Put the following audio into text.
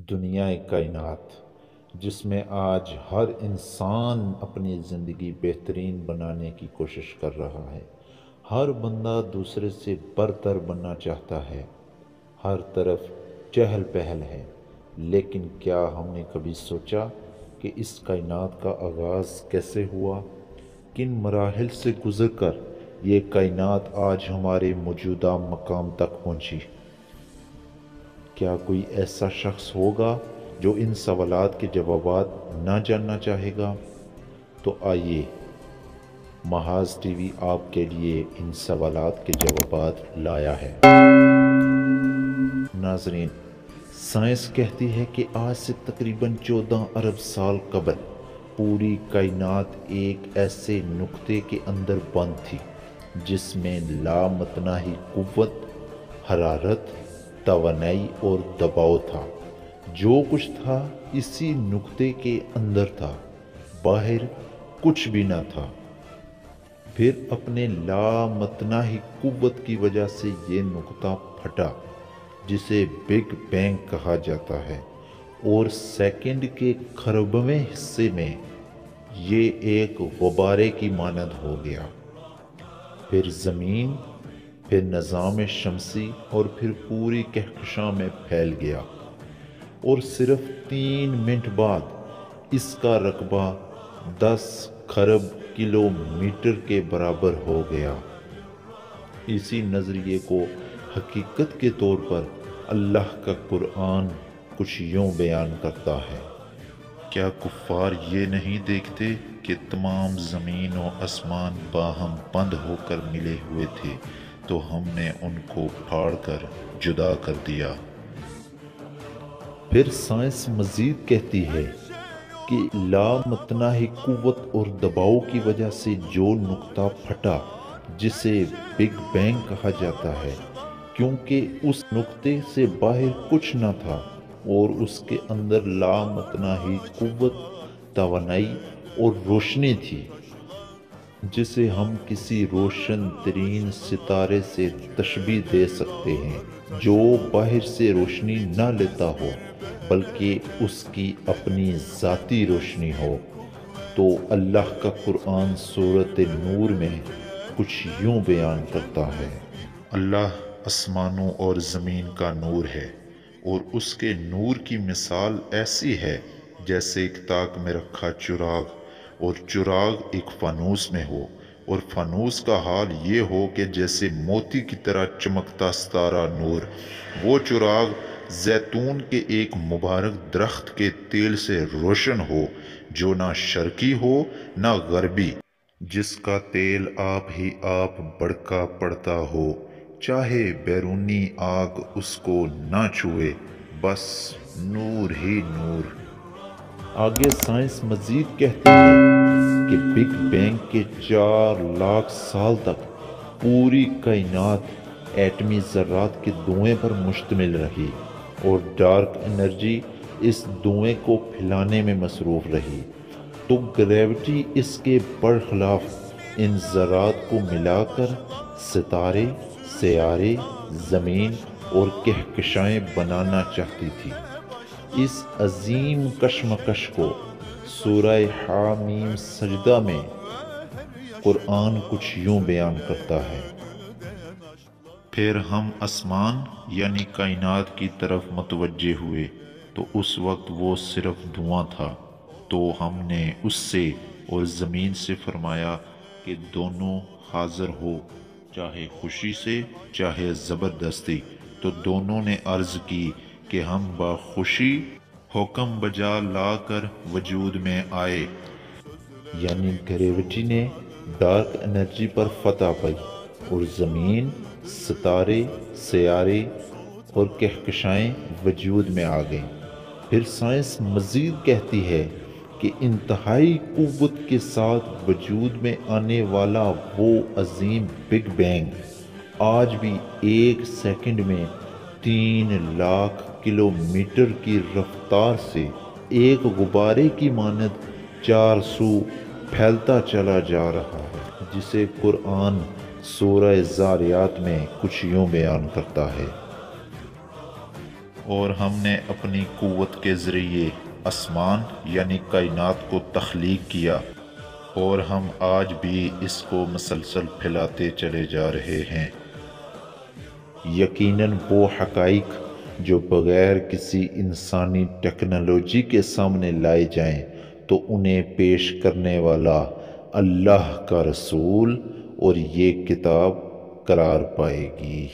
دنیا کائنات جس میں آج ہر انسان اپنی زندگی بہترین بنانے کی کوشش کر رہا ہے۔ ہر بندہ دوسرے سے برتر بننا چاہتا ہے، ہر طرف چہل پہل ہے، لیکن کیا ہم نے کبھی سوچا کہ اس کائنات کا آغاز کیسے ہوا؟ کن مراحل سے گزر کر یہ کائنات آج ہمارے موجودہ مقام تک پہنچی؟ کیا کوئی ایسا شخص ہوگا جو ان سوالات کے جوابات نہ جاننا چاہے گا؟ تو آئیے، محاذ ٹی وی آپ کے لیے ان سوالات کے جوابات لایا ہے۔ ناظرین، سائنس کہتی ہے کہ آج سے تقریباً 14 ارب سال قبل پوری کائنات ایک ایسے نقطے کے اندر بند تھی جس میں لامتناہی قوت، حرارت، توانائی اور دباؤ تھا۔ جو کچھ تھا اسی نقطے کے اندر تھا، باہر کچھ بھی نہ تھا۔ پھر اپنے لامتناہی قوت کی وجہ سے یہ نقطہ پھٹا، جسے بگ بینگ کہا جاتا ہے، اور سیکنڈ کے کھربویں حصے میں یہ ایک غبارے کی مانند ہو گیا۔ پھر زمین، پھر نظام شمسی اور پھر پوری کہکشاں میں پھیل گیا، اور صرف 3 منٹ بعد اس کا رقبہ 10 کھرب کلومیٹر کے برابر ہو گیا۔ اسی نظریے کو حقیقت کے طور پر اللہ کا قرآن کچھ یوں بیان کرتا ہے۔ کیا کفار یہ نہیں دیکھتے کہ تمام زمین و آسمان باہم بند ہو کر ملے ہوئے تھے، تو ہم نے ان کو پھاڑ کر جدا کر دیا۔ پھر سائنس مزید کہتی ہے کہ لامتناہی قوت اور دباؤ کی وجہ سے جو نقطہ پھٹا، جسے بگ بینگ کہا جاتا ہے، کیونکہ اس نقطے سے باہر کچھ نہ تھا اور اس کے اندر لامتناہی قوت، توانائی اور روشنی تھی، جسے ہم کسی روشن ترین ستارے سے تشبیہ دے سکتے ہیں جو باہر سے روشنی نہ لیتا ہو بلکہ اس کی اپنی ذاتی روشنی ہو۔ تو اللہ کا قرآن سورۃ نور میں کچھ یوں بیان کرتا ہے۔ اللہ آسمانوں اور زمین کا نور ہے، اور اس کے نور کی مثال ایسی ہے جیسے ایک تاک میں رکھا چراغ، اور چراغ ایک فانوس میں ہو، اور فانوس کا حال یہ ہو کہ جیسے موتی کی طرح چمکتا ستارہ نور۔ وہ چراغ زیتون کے ایک مبارک درخت کے تیل سے روشن ہو، جو نہ شرقی ہو نہ غربی، جس کا تیل آپ ہی آپ بڑکا پڑتا ہو، چاہے بیرونی آگ اس کو نہ چھوئے، بس نور ہی نور۔ آگے سائنس مزید کہتی ہے کہ بگ بینگ کے 4 لاکھ سال تک پوری کائنات ایٹمی ذرات کے دھوئیں پر مشتمل رہی، اور ڈارک انرجی اس دھوئیں کو پھیلانے میں مصروف رہی۔ تو گریوٹی اس کے برخلاف ان ذرات کو ملا کر ستارے، سیارے، زمین اور کہکشائیں بنانا چاہتی تھی۔ اس عظیم کشمکش کو سورہ حامیم سجدہ میں قرآن کچھ یوں بیان کرتا ہے۔ پھر ہم آسمان یعنی کائنات کی طرف متوجہ ہوئے، تو اس وقت وہ صرف دھواں تھا۔ تو ہم نے اس سے اور زمین سے فرمایا کہ دونوں حاضر ہو، چاہے خوشی سے چاہے زبردستی۔ تو دونوں نے عرض کی کہ ہم بخوشی حکم بجا لا کر وجود میں آئے۔ یعنی گریوٹی نے ڈارک انرجی پر فتح پائی، اور زمین، ستارے، سیارے اور کہکشائیں وجود میں آ گئیں۔ پھر سائنس مزید کہتی ہے کہ انتہائی قوت کے ساتھ وجود میں آنے والا وہ عظیم بگ بینگ آج بھی 1 سیکنڈ میں 3 لاکھ کلومیٹر کی رفتار سے ایک غبارے کی مانند 4 سو پھیلتا چلا جا رہا ہے، جسے قرآن سورہ ذاریات میں کچھ یوں بیان کرتا ہے۔ اور ہم نے اپنی قوت کے ذریعے آسمان یعنی کائنات کو تخلیق کیا، اور ہم آج بھی اس کو مسلسل پھیلاتے چلے جا رہے ہیں۔ یقیناً وہ حقائق جو بغیر کسی انسانی ٹیکنالوجی کے سامنے لائے جائیں تو انہیں پیش کرنے والا اللہ کا رسول اور یہ کتاب قرار پائے گی۔